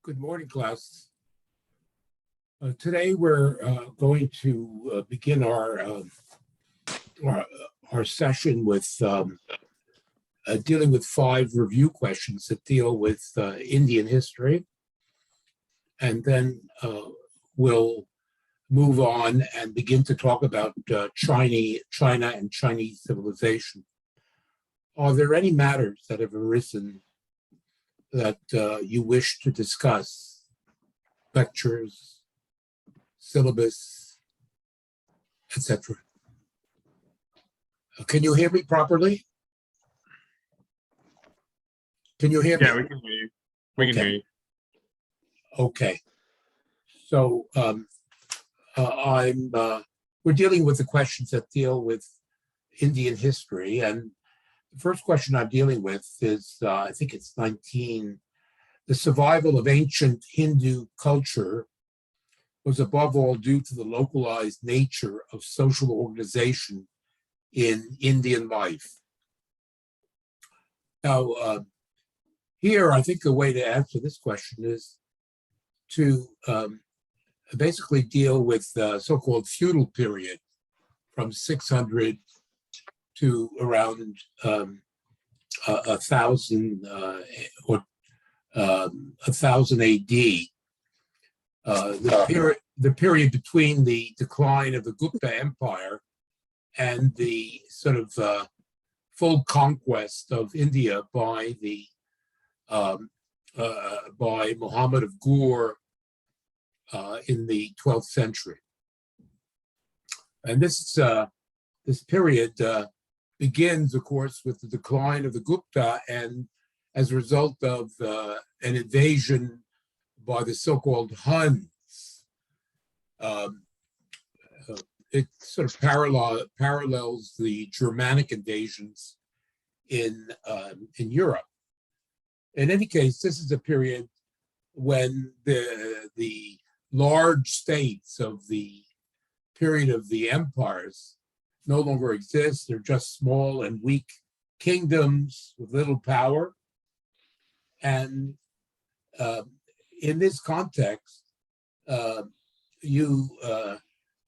Good morning, class. Today we're going to begin our session with dealing with 5 review questions that deal with Indian history, and then we'll move on and begin to talk about China and Chinese civilization. Are there any matters that have arisen that you wish to discuss? Lectures, syllabus, etc. Can you hear me properly? Can you hear me? Yeah, we can hear you. We can hear you. Okay. So we're dealing with the questions that deal with Indian history, and the first question I'm dealing with is, I think it's 19. The survival of ancient Hindu culture was above all due to the localized nature of social organization in Indian life. Now, here, I think the way to answer this question is to basically deal with the so-called feudal period from 600 to around 1000 or 1000 AD. The period between the decline of the Gupta Empire and the sort of full conquest of India by Muhammad of Ghur in the 12th century. And this period begins, of course, with the decline of the Gupta, and as a result of an invasion by the so-called Huns. It sort of parallels the Germanic invasions in Europe. In any case, this is a period when the large states of the period of the empires no longer exist. They're just small and weak kingdoms with little power. And in this context, you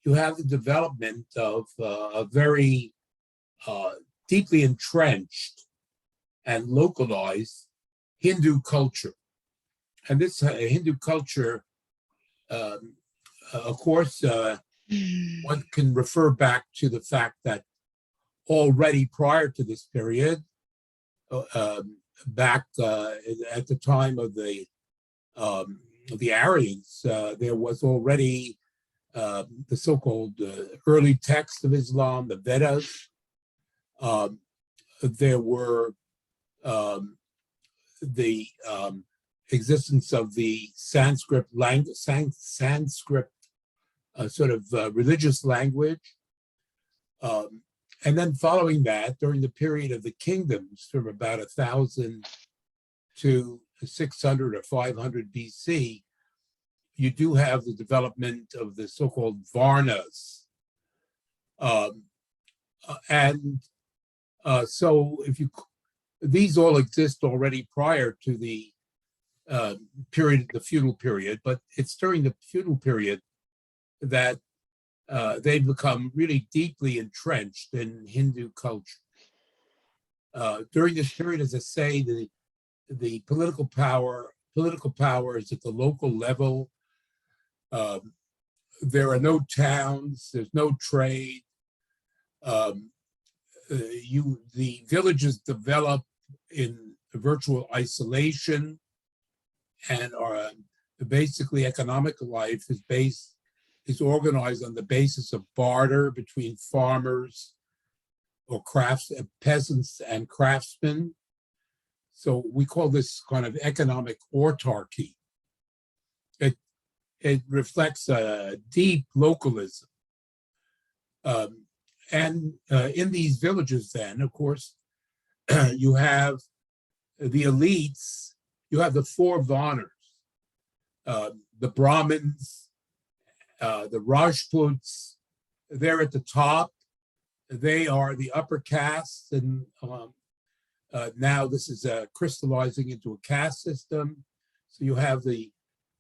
have the development of a very deeply entrenched and localized Hindu culture. And this Hindu culture, of course, one can refer back to the fact that already prior to this period, back at the time of the Aryans, there was already the so-called early texts of Islam, the Vedas. There were the existence of the Sanskrit language, sort of religious language. And then following that, during the period of the kingdoms, from about 1000 to 600 or 500 BC, you do have the development of the so-called Varnas. Um, and so these all exist already prior to the the feudal period, but it's during the feudal period that they become really deeply entrenched in Hindu culture. During this period, as I say, the political power is at the local level. There are no towns. There's no trade. Um, the villages develop in virtual isolation, and are basically economic life is organized on the basis of barter between farmers or peasants and craftsmen. So we call this kind of economic autarky. It reflects a deep localism. And in these villages, then, of course, you have the elites, you have the four Varnas, the Brahmins, the Rajputs, they're at the top. They are the upper caste, and now this is crystallizing into a caste system. So you have the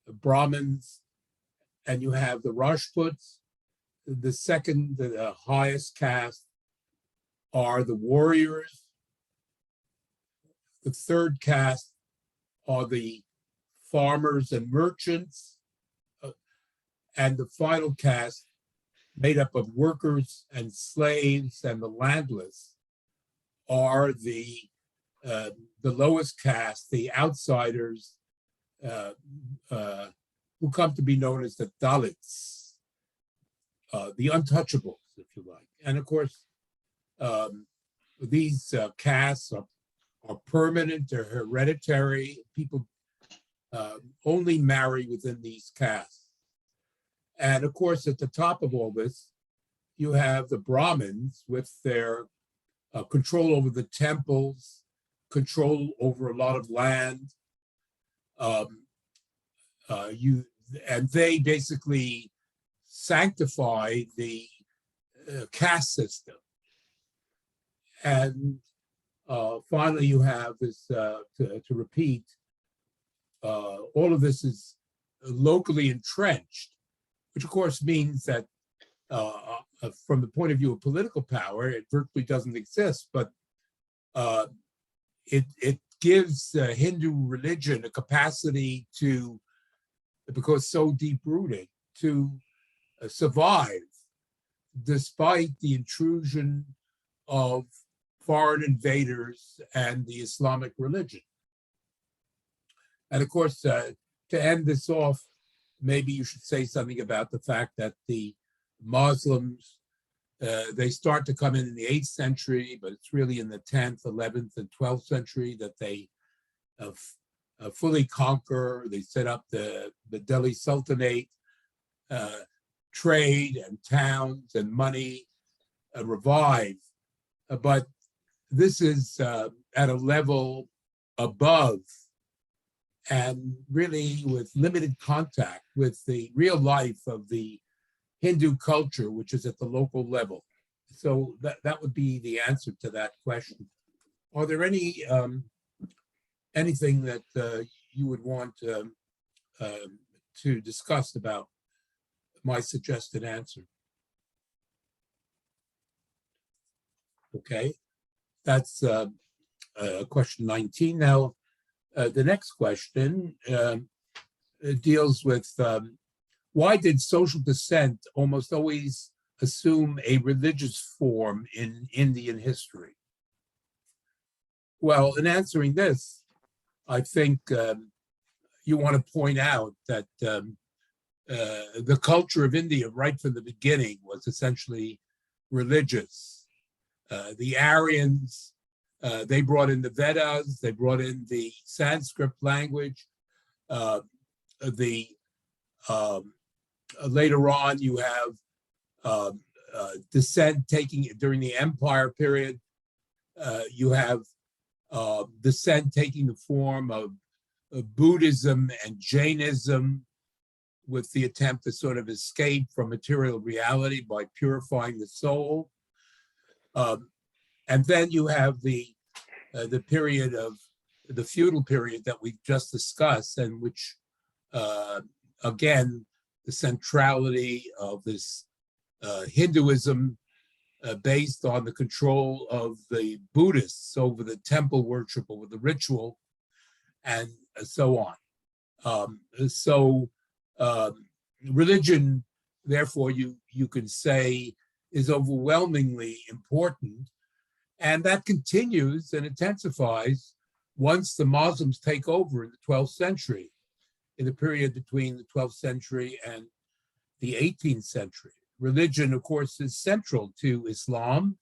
Brahmins and you have the Rajputs. The second, the highest caste are the warriors. The third caste are the farmers and merchants. And the final caste, made up of workers and slaves and the landless, are the lowest caste, the outsiders, who come to be known as the Dalits, the untouchables, if you like. And of course, these castes are permanent, they're hereditary. People only marry within these castes. And of course, at the top of all this, you have the Brahmins with their control over the temples, control over a lot of land. And they basically sanctify the caste system. And finally, you have this, to repeat, all of this is locally entrenched, which of course means that from the point of view of political power, it virtually doesn't exist, but it gives Hindu religion a capacity to, because so deep-rooted, to survive despite the intrusion of foreign invaders and the Islamic religion. And of course, to end this off, maybe you should say something about the fact that the Muslims, they start to come in the 8th century, but it's really in the 10th, 11th, and 12th century that they fully conquer. They set up the Delhi Sultanate, trade and towns and money revive. But this is at a level above, and really with limited contact with the real life of the Hindu culture, which is at the local level. So that would be the answer to that question. Are there any anything that you would want to discuss about my suggested answer? Okay, that's question 19. Now, the next question deals with why did social descent almost always assume a religious form in Indian history? Well, in answering this, I think you want to point out that the culture of India right from the beginning was essentially religious. The Aryans, they brought in the Vedas, they brought in the Sanskrit language. Later on, you have descent taking during the Empire period. You have descent taking the form of Buddhism and Jainism, with the attempt to sort of escape from material reality by purifying the soul. And then you have the period of the feudal period that we've just discussed, and which, again, the centrality of this Hinduism based on the control of the Buddhists over the temple worship, over the ritual, and so on. Religion, therefore, you can say, is overwhelmingly important, and that continues and intensifies once the Muslims take over in the 12th century, in the period between the 12th century and the 18th century. Religion, of course, is central to Islam,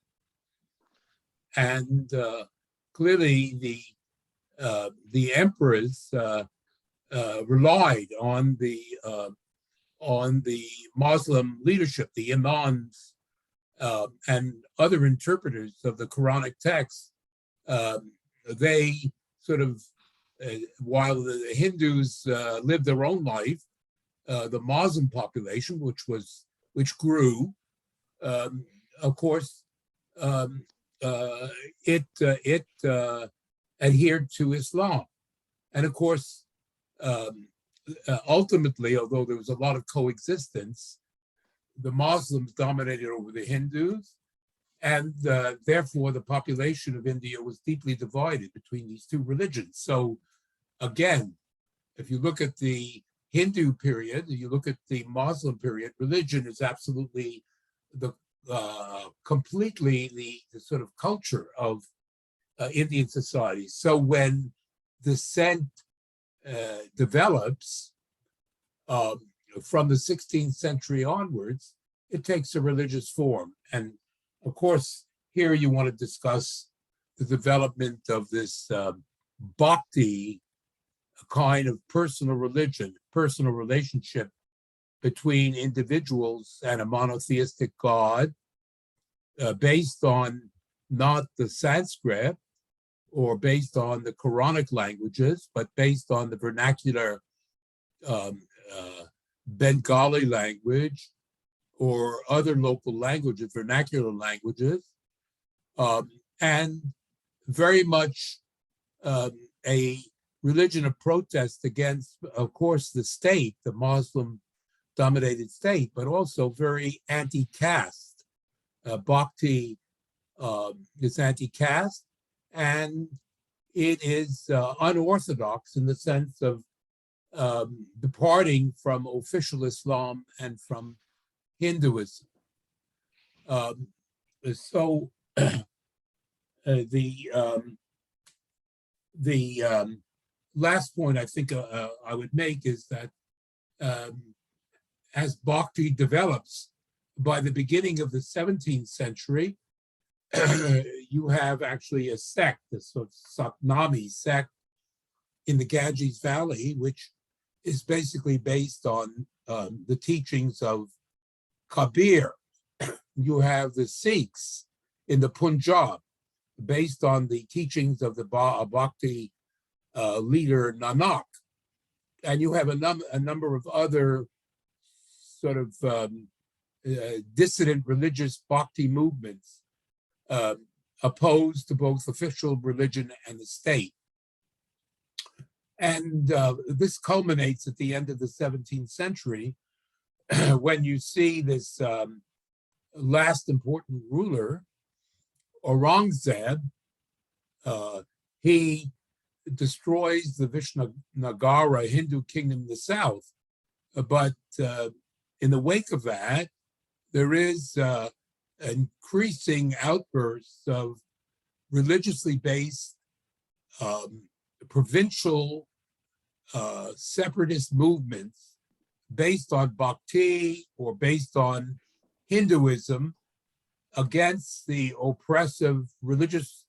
and clearly the emperors relied on the Muslim leadership, the imams, and other interpreters of the Quranic text. They sort of, while the Hindus lived their own life, the Muslim population, which grew, of course, it adhered to Islam, and of course, ultimately, although there was a lot of coexistence, the Muslims dominated over the Hindus, and therefore the population of India was deeply divided between these two religions. So again, if you look at the Hindu period, you look at the Muslim period, religion is absolutely completely the sort of culture of Indian society. So when dissent develops from the 16th century onwards, it takes a religious form. And of course, here you want to discuss the development of this bhakti, a kind of personal religion, personal relationship between individuals and a monotheistic God, based on not the Sanskrit or based on the Quranic languages, but based on the vernacular Bengali language or other local languages, vernacular languages, and very much a religion of protest against, of course, the state, the Muslim-dominated state, but also very anti-caste. Bhakti is anti-caste, and it is unorthodox in the sense of departing from official Islam and from Hinduism. So the last point I think I would make is that as Bhakti develops, by the beginning of the 17th century, you have actually a sect, a sort of Satnami sect in the Ganges Valley, which is basically based on the teachings of Kabir. You have the Sikhs in the Punjab, based on the teachings of the Bhakti leader Nanak. And you have a number of other sort of dissident religious Bhakti movements opposed to both official religion and the state. And this culminates at the end of the 17th century when you see this last important ruler, Aurangzeb. He destroys the Vishnugara Hindu kingdom in the south, but in the wake of that, there is increasing outbursts of religiously based provincial separatist movements based on Bhakti or based on Hinduism against the oppressive religious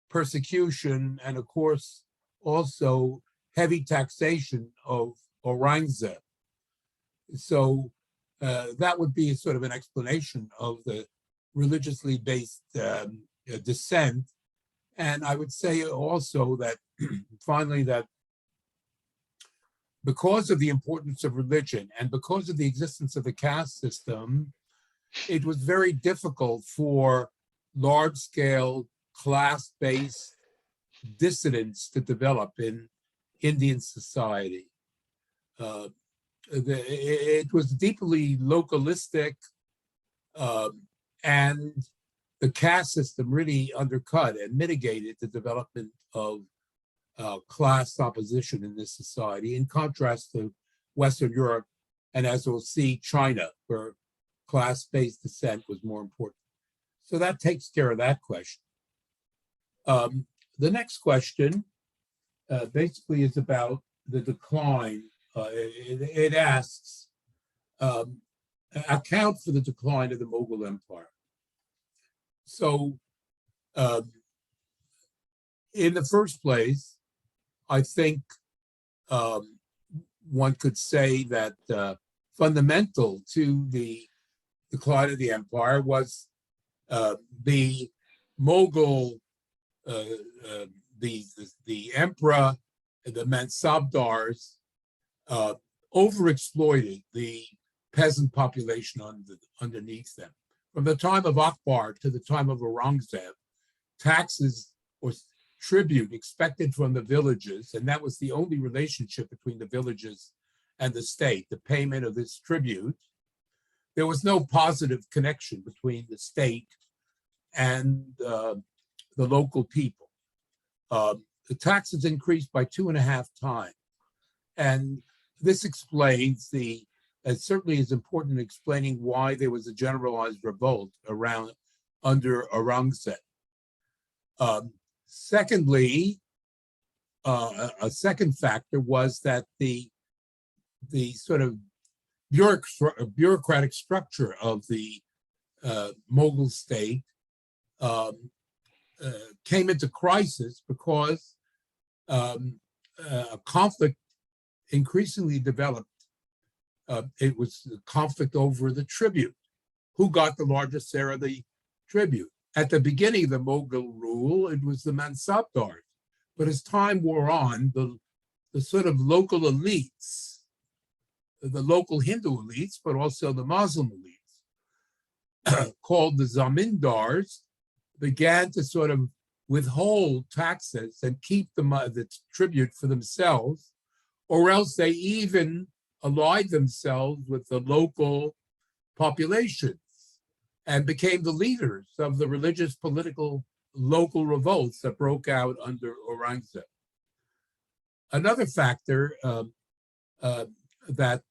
persecution and, of course, also heavy taxation of Aurangzeb. So that would be sort of an explanation of the religiously based dissent. And I would say also that finally that because of the importance of religion and because of the existence of the caste system, it was very difficult for large-scale class-based dissidents to develop in Indian society. It was deeply localistic, and the caste system really undercut and mitigated the development of class opposition in this society, in contrast to Western Europe, and as we'll see, China, where class-based dissent was more important. So that takes care of that question. The next question basically is about the decline. It asks, account for the decline of the Mughal Empire. So in the first place, I think one could say that fundamental to the decline of the empire was the Mughal, the emperor, the Mansabdars overexploited the peasant population underneath them. From the time of Akbar to the time of Aurangzeb, taxes or tribute expected from the villages, and that was the only relationship between the villages and the state, the payment of this tribute. There was no positive connection between the state and the local people. The taxes increased by 2.5 times. And this explains it certainly is important in explaining why there was a generalized revolt under Aurangzeb. Secondly, a second factor was that the sort of bureaucratic structure of the Mughal state came into crisis because a conflict increasingly developed. It was a conflict over the tribute. Who got the largest share of the tribute? At the beginning of the Mughal rule, it was the Mansabdars. But as time wore on, the sort of local elites, the local Hindu elites, but also the Muslim elites, called the Zamindars, began to sort of withhold taxes and keep the tribute for themselves, or else they even allied themselves with the local populations and became the leaders of the religious political local revolts that broke out under Aurangzeb. Another factor that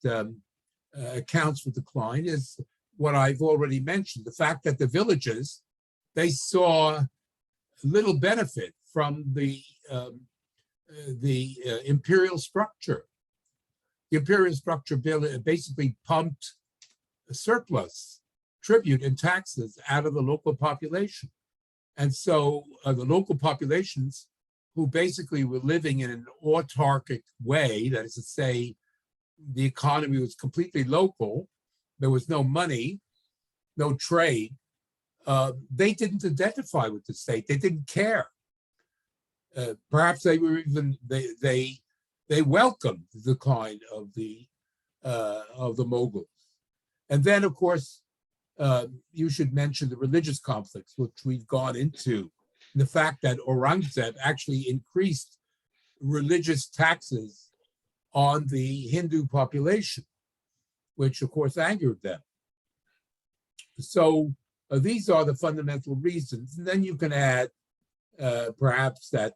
accounts for decline is what I've already mentioned, the fact that the villages, they saw little benefit from the imperial structure. The imperial structure basically pumped a surplus, tribute and taxes out of the local population. And so the local populations, who basically were living in an autarkic way, that is to say, the economy was completely local, there was no money, no trade, they didn't identify with the state, they didn't care. Perhaps they were even, they welcomed the decline of the Mughals. And then, of course, you should mention the religious conflicts, which we've gone into. The fact that Aurangzeb actually increased religious taxes on the Hindu population, which of course angered them. So these are the fundamental reasons. And then you can add perhaps that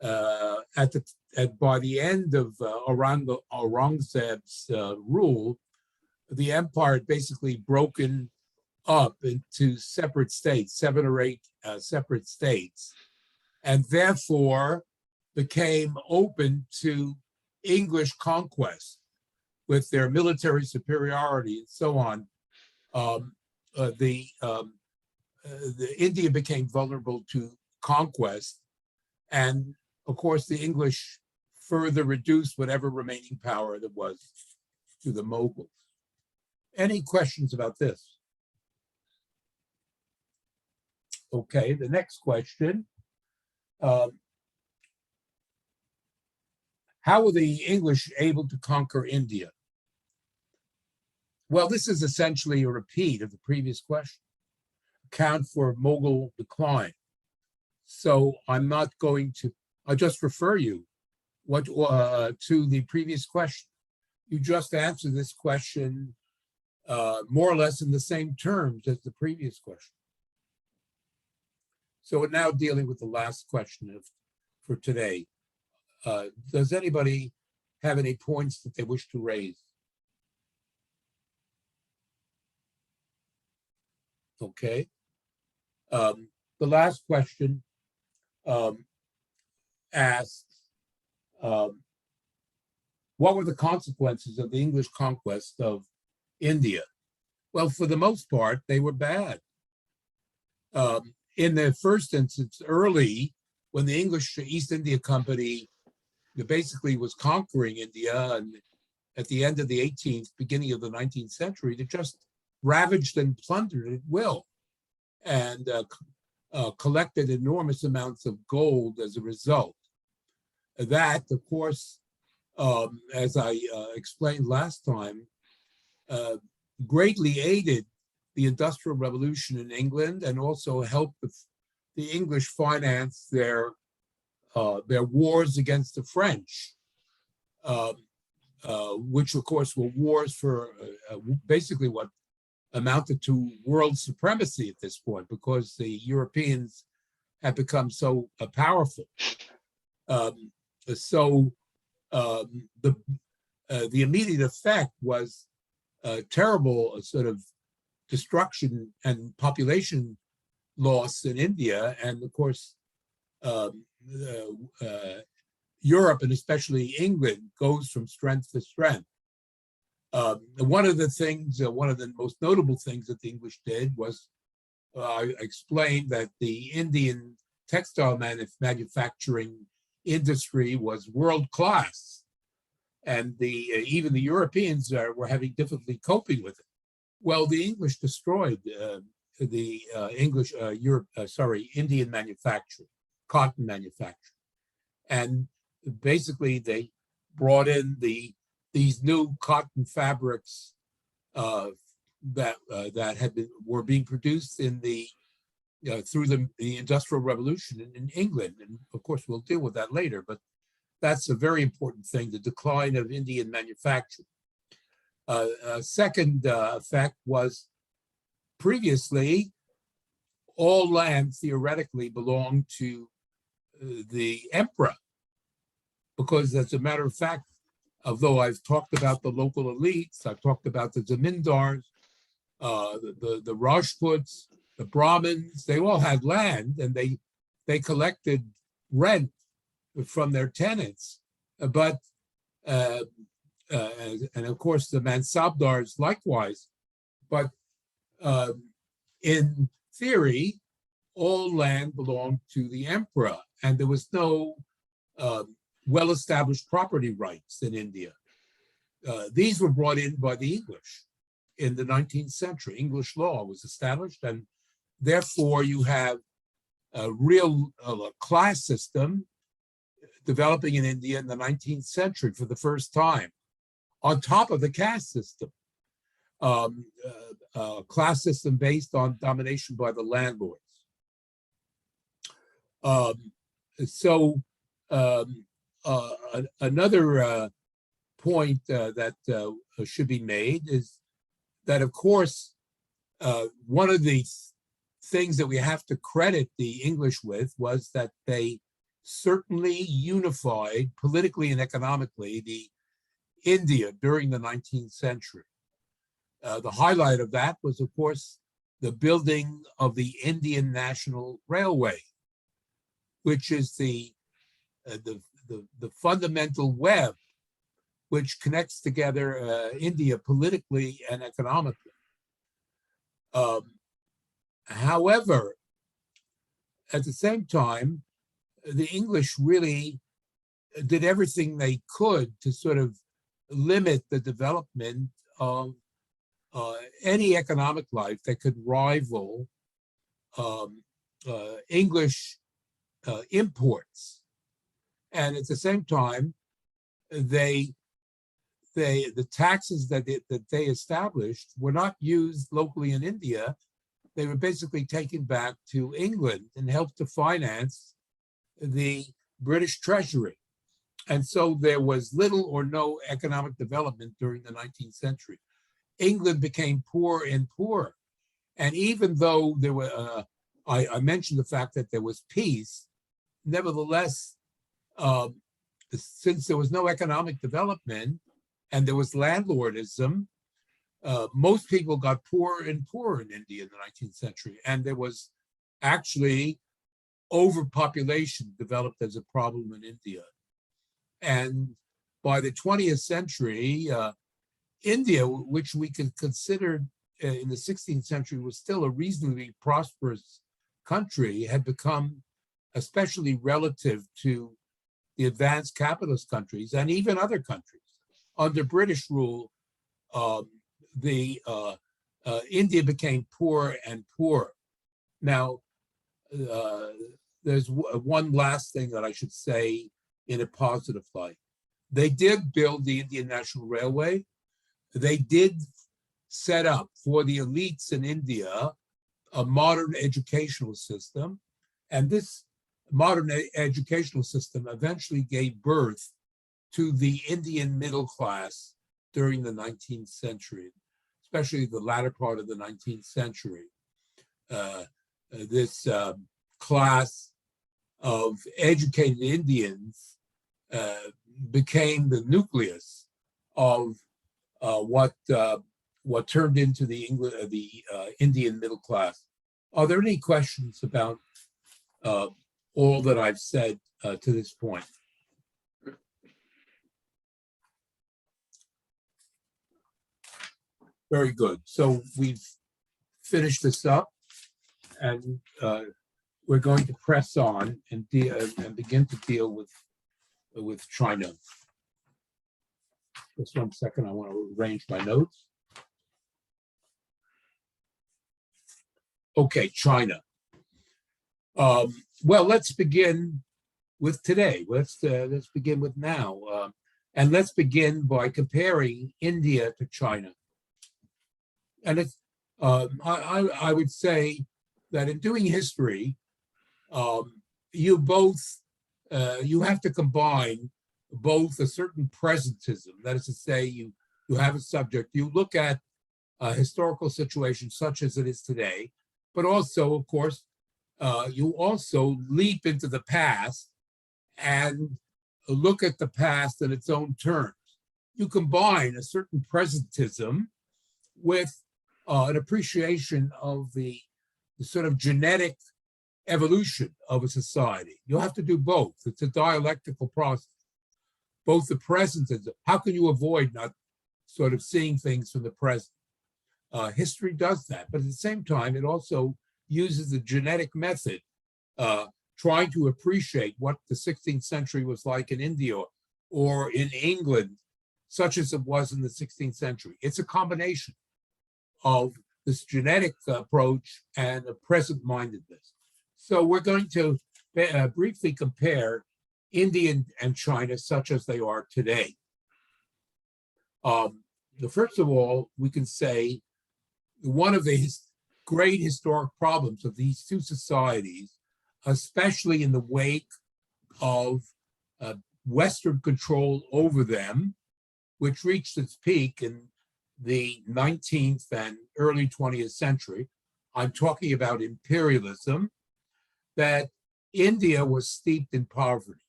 by the end of Aurangzeb's rule, the empire had basically broken up into separate states, 7 or 8 separate states, and therefore became open to English conquest with their military superiority and so on. The India became vulnerable to conquest, and of course the English further reduced whatever remaining power there was to the Mughals. Any questions about this? Okay, the next question. How How were the English able to conquer India? Well, this is essentially a repeat of the previous question. Account for Mughal decline. So I'm not going to, I'll just refer you to the previous question. You just answered this question more or less in the same terms as the previous question. So we're now dealing with the last question for today. Does anybody have any points that they wish to raise? Okay. The last question asks, what were the consequences of the English conquest of India? Well, for the most part, they were bad. In the first instance, early, when the English East India Company basically was conquering India, and at the end of the 18th, beginning of the 19th century, they just ravaged and plundered at will, and collected enormous amounts of gold as a result. That, of course, as I explained last time, greatly aided the Industrial Revolution in England, and also helped the English finance their wars against the French, which of course were wars for basically what amounted to world supremacy at this point, because the Europeans had become so powerful. So the immediate effect was terrible sort of destruction and population loss in India, and of course Europe, and especially England, goes from strength to strength. One of the most notable things that the English did was, I explained that the Indian textile manufacturing industry was world class, and even the Europeans were having difficulty coping with it. Well, the English destroyed the Indian manufacturing, cotton manufacturing, and basically they brought in these new cotton fabrics that were being produced through the Industrial Revolution in England, and of course we'll deal with that later. But that's a very important thing: the decline of Indian manufacturing. A second effect was, previously, all land theoretically belonged to the emperor, because as a matter of fact, although I've talked about the local elites, I've talked about the zamindars, the Rajputs, the Brahmins, they all had land, and they collected rent from their tenants. But and of course the Mansabdars likewise. But in theory, all land belonged to the emperor, and there was no well-established property rights in India. These were brought in by the English in the 19th century. English law was established, and therefore you have a real class system developing in India in the 19th century for the first time, on top of the caste system, class system based on domination by the landlords. Another point that should be made is that, of course, one of the things that we have to credit the English with was that they certainly unified politically and economically the India during the 19th century. The highlight of that was, of course, the building of the Indian National Railway, which is the fundamental web which connects together India politically and economically. However, at the same time, the English really did everything they could to sort of limit the development of any economic life that could rival English imports. And at the same time, they the taxes that they established were not used locally in India. They were basically taken back to England and helped to finance the British Treasury. And so there was little or no economic development during the 19th century. England became poorer and poorer. And even though there were, I mentioned the fact that there was peace, nevertheless, since there was no economic development and there was landlordism, most people got poorer and poorer in India in the 19th century. And there was actually overpopulation developed as a problem in India. And by the 20th century, India, which we could consider in the 16th century was still a reasonably prosperous country, had become, especially relative to the advanced capitalist countries and even other countries, under British rule, India became poorer and poorer. Now, there's one last thing that I should say in a positive light. They did build the Indian National Railway. They did set up for the elites in India a modern educational system. And this modern educational system eventually gave birth to the Indian middle class during the 19th century, especially the latter part of the 19th century. This class of educated Indians became the nucleus of what turned into the Indian middle class. Are there any questions about all that I've said to this point? Very good. So we've finished this up, and we're going to press on and begin to deal with China. Just 1 second, I want to arrange my notes. Okay, China. Well, let's begin with today. Let's begin with now, and let's begin by comparing India to China. And it's I would say that in doing history, you have to combine both a certain presentism, that is to say, you have a subject, you look at a historical situation such as it is today, but also, of course, you also leap into the past and look at the past in its own terms. You combine a certain presentism with an appreciation of the sort of genetic evolution of a society. You'll have to do both. It's a dialectical process. Both the present and how can you avoid not sort of seeing things from the present? History does that, but at the same time, it also uses the genetic method, trying to appreciate what the 16th century was like in India or in England, such as it was in the 16th century. It's a combination of this genetic approach and a present-mindedness. So we're going to briefly compare India and China such as they are today. First of all, we can say one of the great historic problems of these two societies, especially in the wake of Western control over them, which reached its peak in the 19th and early 20th century. I'm talking about imperialism, that India was steeped in poverty.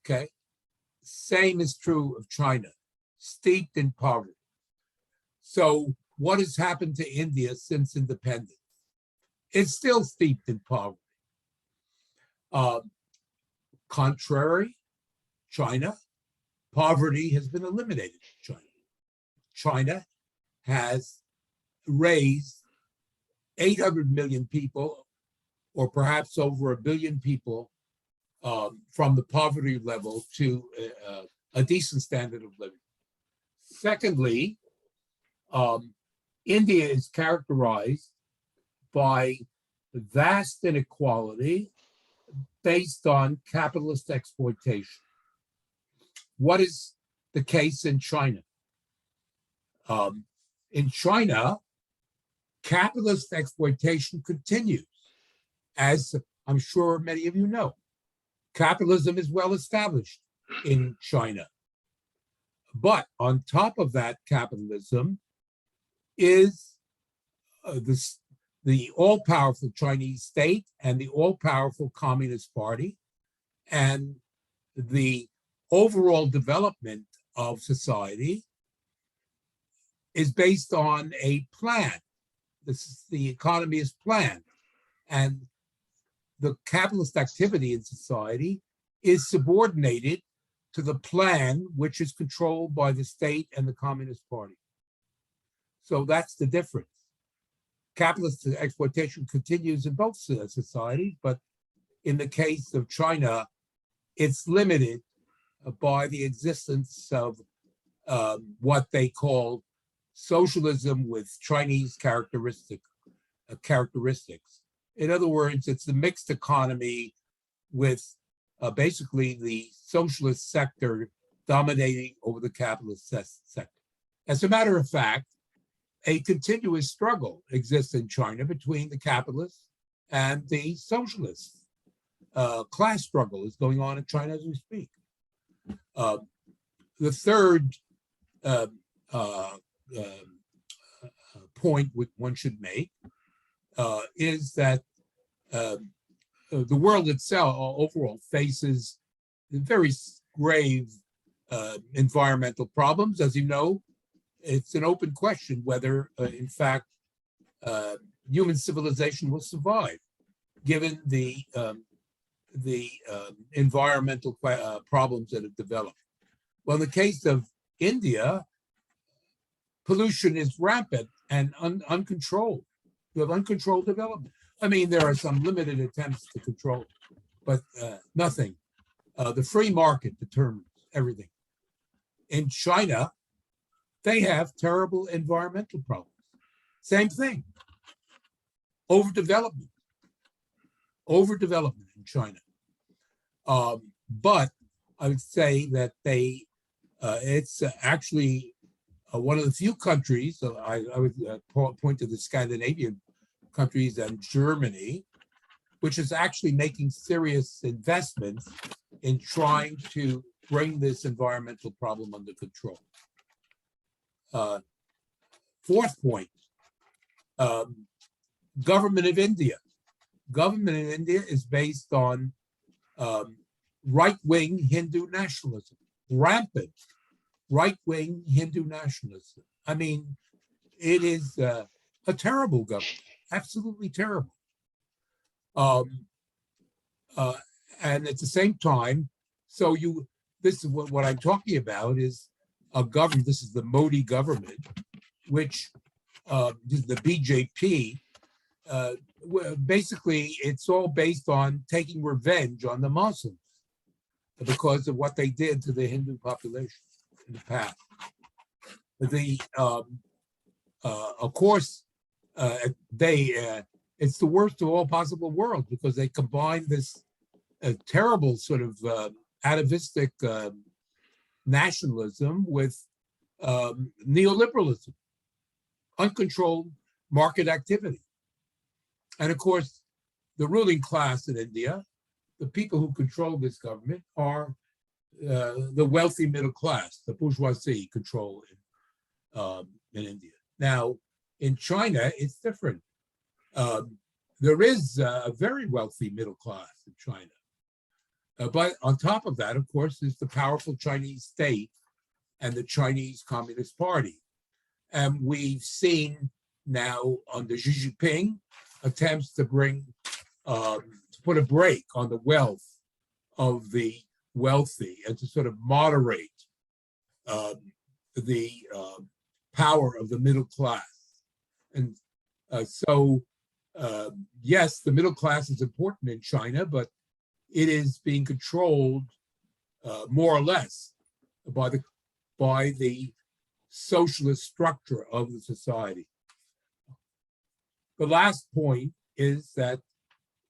Okay? Same is true of China, steeped in poverty. So what has happened to India since independence? It's still steeped in poverty. Contrary, China, poverty has been eliminated in China. China has raised 800 million people, or perhaps over 1 billion people, from the poverty level to a decent standard of living. Secondly, India is characterized by vast inequality based on capitalist exploitation. what is the case in China? In China, capitalist exploitation continues, as I'm sure many of you know. Capitalism is well established in China. But on top of that capitalism is the all-powerful Chinese state and the all-powerful Communist Party, and the overall development of society is based on a plan. The economy is planned, and the capitalist activity in society is subordinated to the plan, which is controlled by the state and the Communist Party. So that's the difference. Capitalist exploitation continues in both societies, but in the case of China, it's limited by the existence of what they call socialism with Chinese characteristics. In other words, it's the mixed economy with basically the socialist sector dominating over the capitalist sector. As a matter of fact, a continuous struggle exists in China between the capitalists and the socialists. Class struggle is going on in China as we speak. The third point one should make is that the world itself overall faces very grave environmental problems. As you know, it's an open question whether, in fact, human civilization will survive, given the environmental problems that have developed. Well, in the case of India, pollution is rampant and uncontrolled. You have uncontrolled development. I mean, there are some limited attempts to control it, but nothing. The free market determines everything. In China, they have terrible environmental problems. Same thing. Overdevelopment in China. But I would say that it's actually one of the few countries, I would point to the Scandinavian countries and Germany, which is actually making serious investments in trying to bring this environmental problem under control. Fourth point, government of India. Government in India is based on right-wing Hindu nationalism, rampant right-wing Hindu nationalism. I mean, it is a terrible government, absolutely terrible. And at the same time, this is what I'm talking about is a government, this is the Modi government, which the BJP, basically it's all based on taking revenge on the Muslims because of what they did to the Hindu population in the past. Of course, it's the worst of all possible worlds because they combine this terrible sort of atavistic nationalism with neoliberalism, uncontrolled market activity. And of course, the ruling class in India, the people who control this government are the wealthy middle class, the bourgeoisie control in India. Now, in China, it's different. There is a very wealthy middle class in China. But on top of that, of course, is the powerful Chinese state and the Chinese Communist Party. And we've seen now under Xi Jinping attempts to put a brake on the wealth of the wealthy and to sort of moderate the power of the middle class. And yes, the middle class is important in China, but it is being controlled more or less by the socialist structure of the society. The last point is that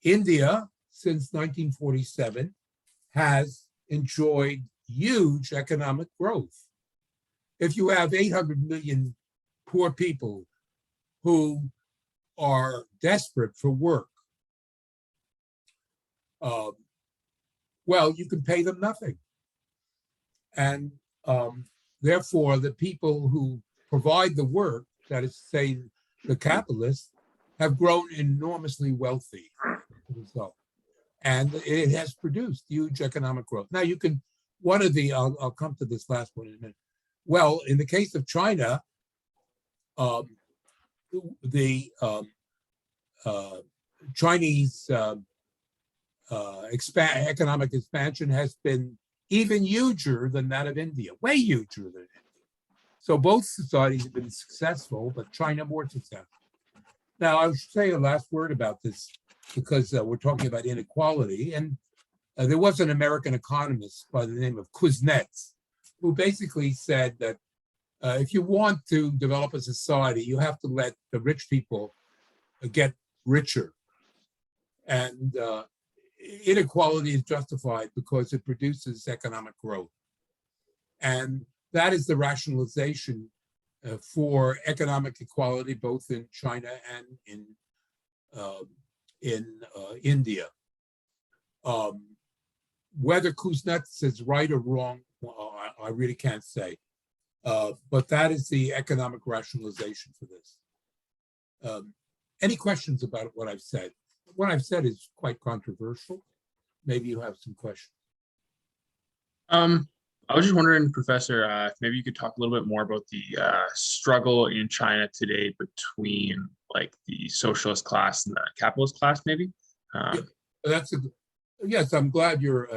India, since 1947, has enjoyed huge economic growth. If you have 800 million poor people who are desperate for work, well, you can pay them nothing. And therefore, the people who provide the work, that is to say, the capitalists, have grown enormously wealthy as a result. And it has produced huge economic growth. Now, you can, I'll come to this last one in a minute. Well, in the case of China, the Chinese economic expansion has been even huger than that of India, way huger than India. So both societies have been successful, but China more successful. Now, I should say a last word about this because we're talking about inequality. And there was an American economist by the name of Kuznets who basically said that if you want to develop a society, you have to let the rich people get richer. And inequality is justified because it produces economic growth. And that is the rationalization for economic equality, both in China and in India. Whether Kuznets is right or wrong, I really can't say. But that is the economic rationalization for this. Any questions about what I've said? What I've said is quite controversial. Maybe you have some questions. I was just wondering, Professor, if maybe you could talk a little bit more about the struggle in China today between like the socialist class and the capitalist class, maybe. Yes. I'm glad you're,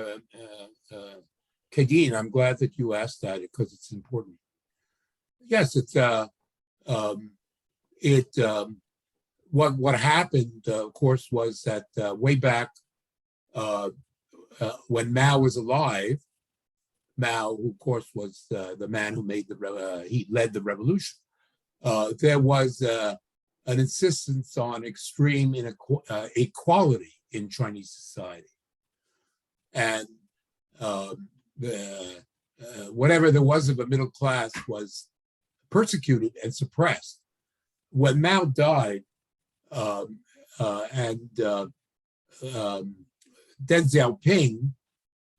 Kadeen. I'm glad that you asked that because it's important. Yes, it's what happened, of course, was that way back when Mao was alive. Mao, who of course was the man who made he led the revolution. There was an insistence on extreme equality in Chinese society, and whatever there was of a middle class was persecuted and suppressed. When Mao died, and Deng Xiaoping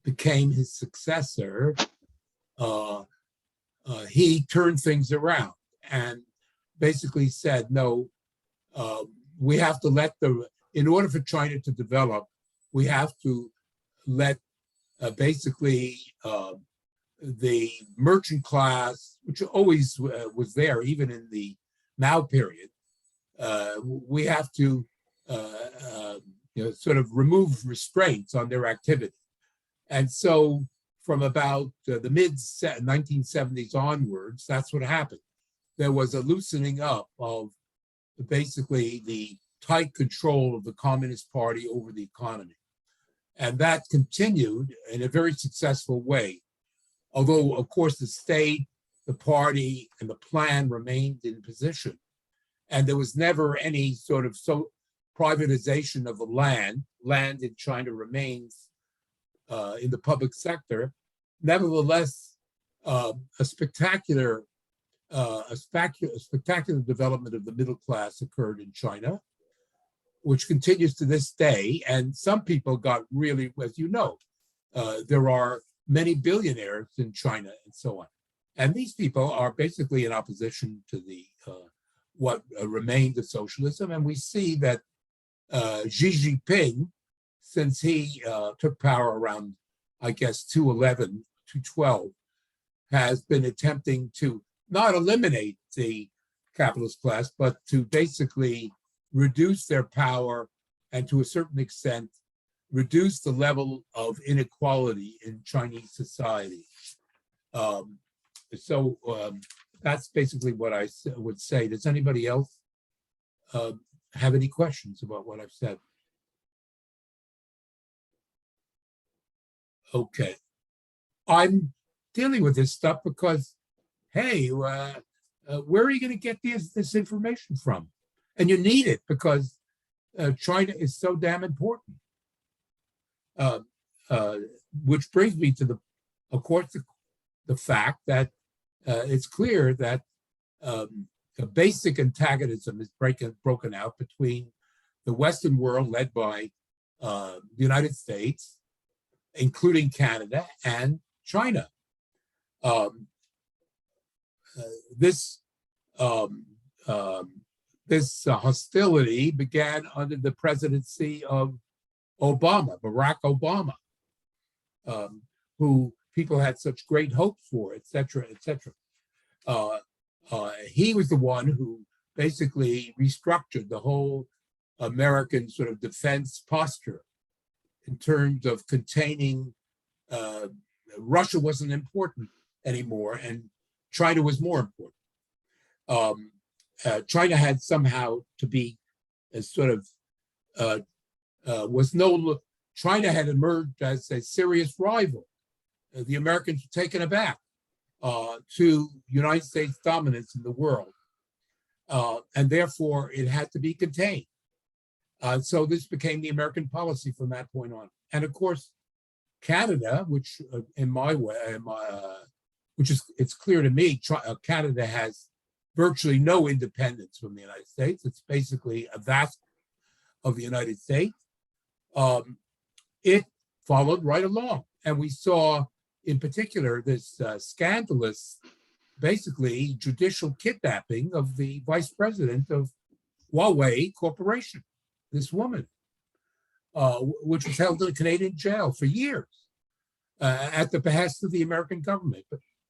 became his successor, he turned things around and basically said, no, we have to in order for China to develop, we have to let basically the merchant class, which always was there, even in the Mao period, we have to sort of remove restraints on their activity. And so from about the mid-1970s onwards, that's what happened. There was a loosening up of basically the tight control of the Communist Party over the economy. And that continued in a very successful way. Although, of course, the state, the party, and the plan remained in position. And there was never any sort of privatization of the land. Land in China remains in the public sector. Nevertheless, a spectacular development of the middle class occurred in China, which continues to this day. And some people got really, as you know, there are many billionaires in China and so on. And these people are basically in opposition to the what remained of socialism. And we see that Xi Jinping, since he took power around, I guess, 2011, 2012, has been attempting to not eliminate the capitalist class, but to basically reduce their power and to a certain extent, reduce the level of inequality in Chinese society. So that's basically what I would say. Does anybody else have any questions about what I've said? Okay. I'm dealing with this stuff because, hey, where are you going to get this information from? And you need it because China is so damn important. Which brings me to of course, the fact that it's clear that a basic antagonism is broken out between the Western world led by the United States, including Canada, and China. This hostility began under the presidency of Barack Obama, who people had such great hopes for, et cetera, et cetera. He was the one who basically restructured the whole American sort of defense posture in terms of containing Russia wasn't important anymore, and China was more important. China had somehow to be a sort of China had emerged as a serious rival. The Americans were taken aback to United States dominance in the world, and therefore it had to be contained. So this became the American policy from that point on. And of course, Canada, which it's clear to me, Canada has virtually no independence from the United States. It's basically a vassal of the United States. It followed right along. And we saw, in particular, this scandalous, basically judicial kidnapping of the vice president of Huawei Corporation, this woman, which was held in a Canadian jail for years at the behest of the American government.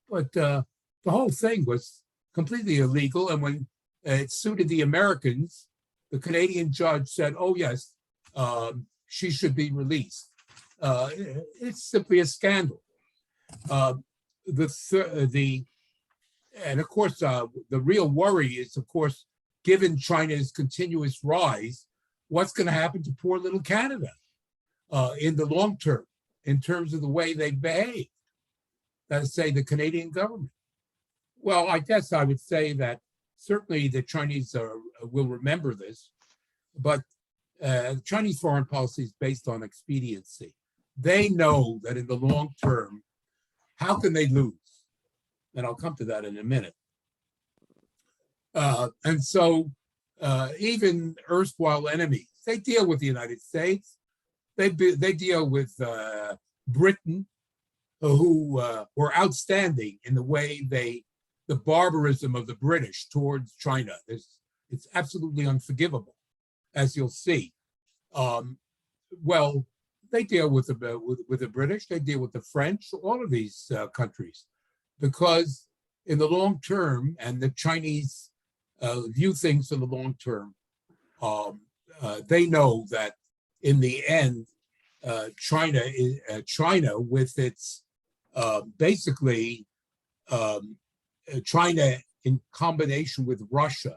But the whole thing was completely illegal. And when it suited the Americans, the Canadian judge said, oh, yes, she should be released. It's simply a scandal. And of course, the real worry is, of course, given China's continuous rise, what's going to happen to poor little Canada in the long term, in terms of the way they behave? That is, say, the Canadian government. Well, I guess I would say that certainly the Chinese will remember this, but Chinese foreign policy is based on expediency. They know that in the long term, how can they lose? And I'll come to that in a minute. And so even erstwhile enemies, they deal with the United States. They deal with Britain, who were outstanding in the way the barbarism of the British towards China. It's absolutely unforgivable, as you'll see. Well, they deal with the British, they deal with the French, all of these countries, because in the long term, and the Chinese view things in the long term, they know that in the end, China with its basically China in combination with Russia,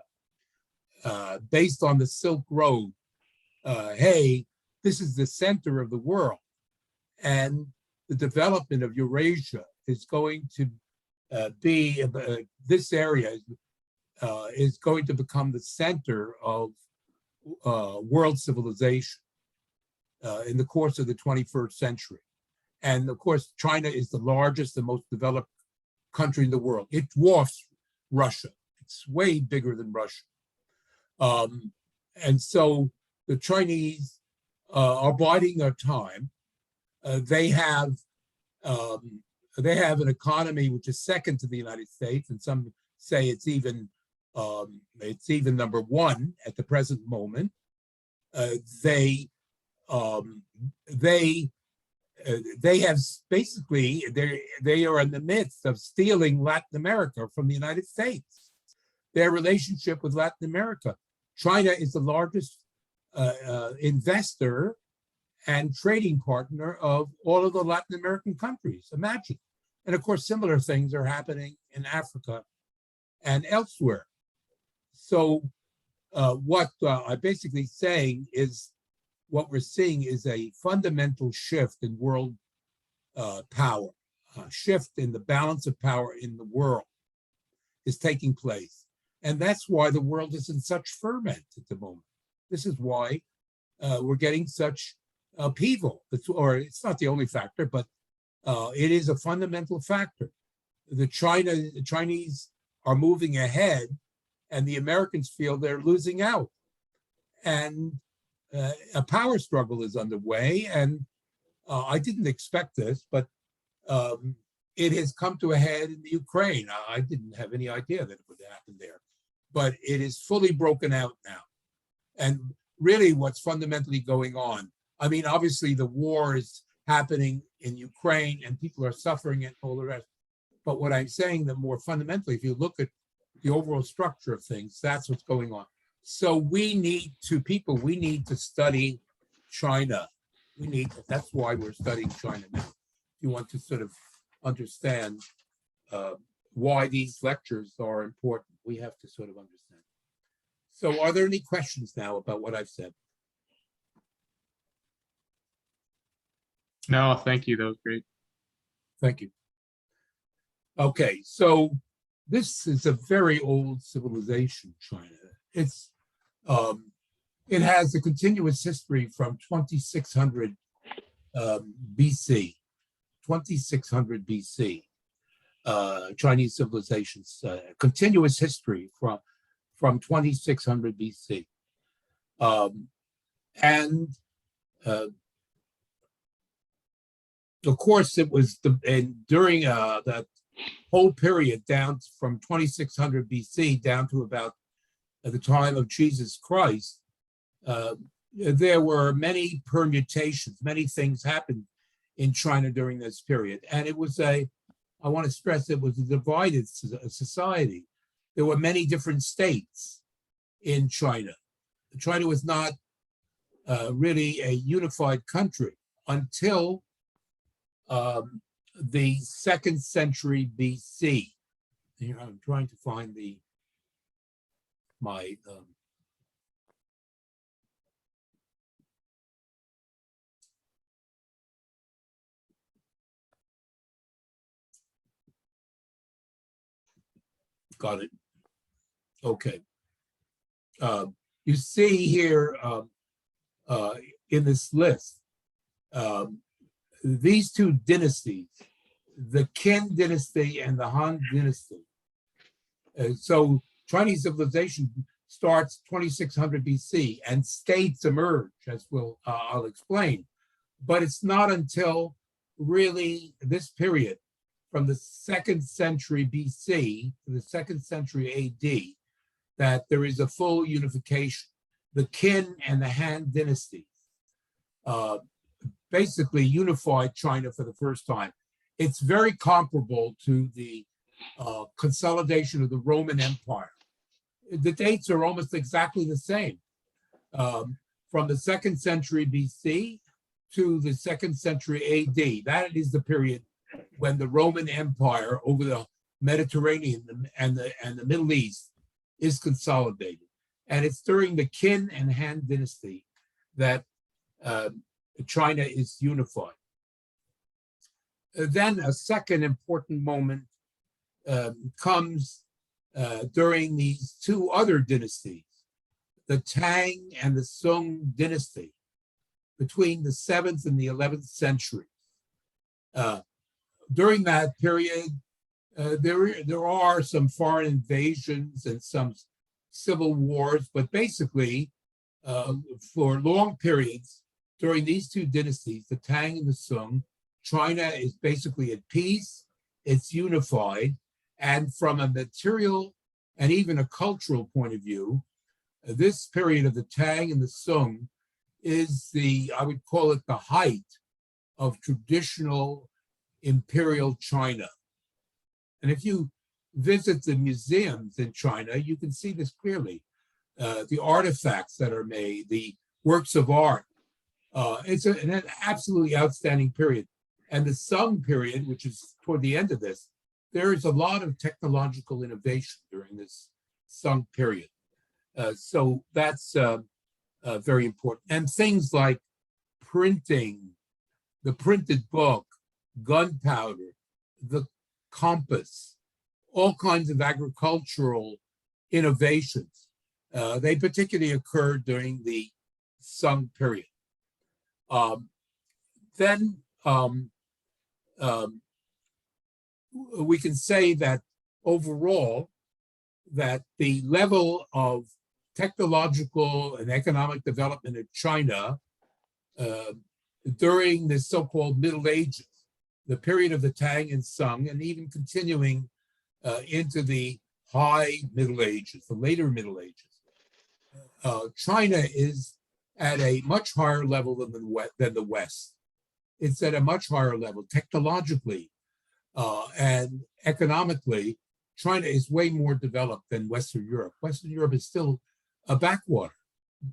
based on the Silk Road, hey, this is the center of the world, and the development of Eurasia is going to be, this area is going to become the center of world civilization in the course of the 21st century. And of course, China is the largest and most developed country in the world. It dwarfs Russia. It's way bigger than Russia. And so the Chinese are biding their time. They have an economy which is second to the United States, and some say it's even number one at the present moment. They have basically, they are in the midst of stealing Latin America from the United States. Their relationship with Latin America, China is the largest investor and trading partner of all of the Latin American countries. Imagine. And of course, similar things are happening in Africa and elsewhere. So what I'm basically saying is, what we're seeing is a fundamental shift in world power, a shift in the balance of power in the world is taking place. And that's why the world is in such ferment at the moment. This is why we're getting such upheaval. It's not the only factor, but It is a fundamental factor. The Chinese are moving ahead, and the Americans feel they're losing out. And a power struggle is underway. And I didn't expect this, but it has come to a head in the Ukraine. I didn't have any idea that it would happen there, but it is fully broken out now. And really, what's fundamentally going on? I mean, obviously, the war is happening in Ukraine, and people are suffering it, and all the rest. But what I'm saying, that more fundamentally, if you look at the overall structure of things, that's what's going on. So we need to study China. That's why we're studying China now. If you want to sort of understand why these lectures are important, we have to sort of understand. So are there any questions now about what I've said? No, thank you. That was great. Thank you. Okay, so this is a very old civilization, China. It has a continuous history from 2600 BC, 2600 BC. Chinese civilizations, continuous history from 2600 BC. And of course, it was during that whole period down from 2600 BC down to about the time of Jesus Christ, there were many permutations, many things happened in China during this period. And it was I want to stress, it was a divided society. There were many different states in China. China was not really a unified country until the 2nd century BC. Here, I'm trying to find my got it. Okay. You see here in this list, these two dynasties, the Qin dynasty and the Han dynasty. So Chinese civilization starts 2600 BC, and states emerge, as I'll explain. But it's not until really this period, from the 2nd century BC to the 2nd century AD, that there is a full unification. The Qin and the Han dynasties basically unified China for the first time. It's very comparable to the consolidation of the Roman Empire. The dates are almost exactly the same. From the 2nd century BC to the 2nd century AD. That is the period when the Roman Empire over the Mediterranean and the Middle East is consolidated. And it's during the Qin and Han dynasty that China is unified. Then a second important moment comes during these two other dynasties, the Tang and the Sung dynasty, between the 7th and the 11th centuries. During that period, there are some foreign invasions and some civil wars, but basically, for long periods during these two dynasties, the Tang and the Sung, China is basically at peace, it's unified, and from a material and even a cultural point of view, this period of the Tang and the Sung is I would call it the height of traditional imperial China. And if you visit the museums in China, you can see this clearly. The artifacts that are made, the works of art. It's an absolutely outstanding period. And the Sung period, which is toward the end of this, there is a lot of technological innovation during this Sung period. So that's very important. And things like printing, the printed book, gunpowder, the compass, all kinds of agricultural innovations. They particularly occurred during the Sung period. Then um, we can say that overall, that the level of technological and economic development in China during the so-called Middle Ages, the period of the Tang and Sung, and even continuing into the High Middle Ages, the later Middle Ages, China is at a much higher level than the West. It's at a much higher level technologically and economically. China is way more developed than Western Europe. Western Europe is still a backwater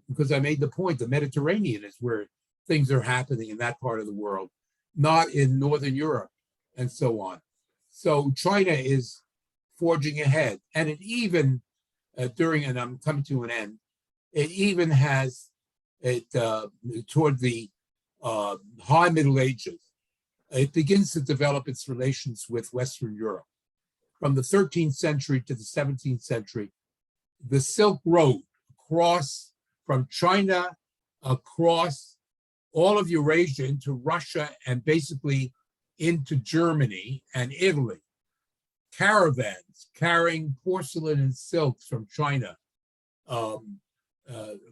because I made the point, the Mediterranean is where things are happening in that part of the world, not in Northern Europe and so on. So China is forging ahead. And it even, and I'm coming to an end, it even has, toward the High Middle Ages, it begins to develop its relations with Western Europe. From the 13th century to the 17th century, the Silk Road from China across all of Eurasia into Russia and basically into Germany and Italy, caravans carrying porcelain and silks from China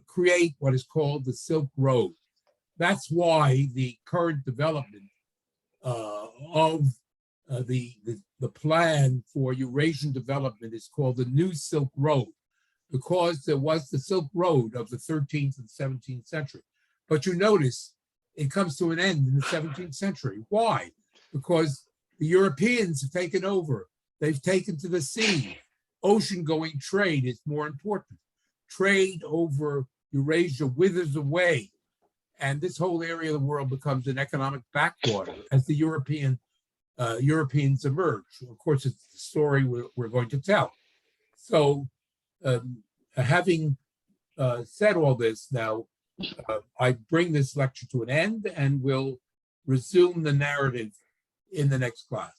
create what is called the Silk Road. That's why the current development of the plan for Eurasian development is called the New Silk Road, because there was the Silk Road of the 13th and 17th century. But you notice it comes to an end in the 17th century. Why? Because the Europeans have taken over. They've taken to the sea. Ocean-going trade is more important. Trade over Eurasia withers away, and this whole area of the world becomes an economic backwater as the Europeans emerge. Of course, it's the story we're going to tell. So, having said all this, now I bring this lecture to an end, and we'll resume the narrative in the next class.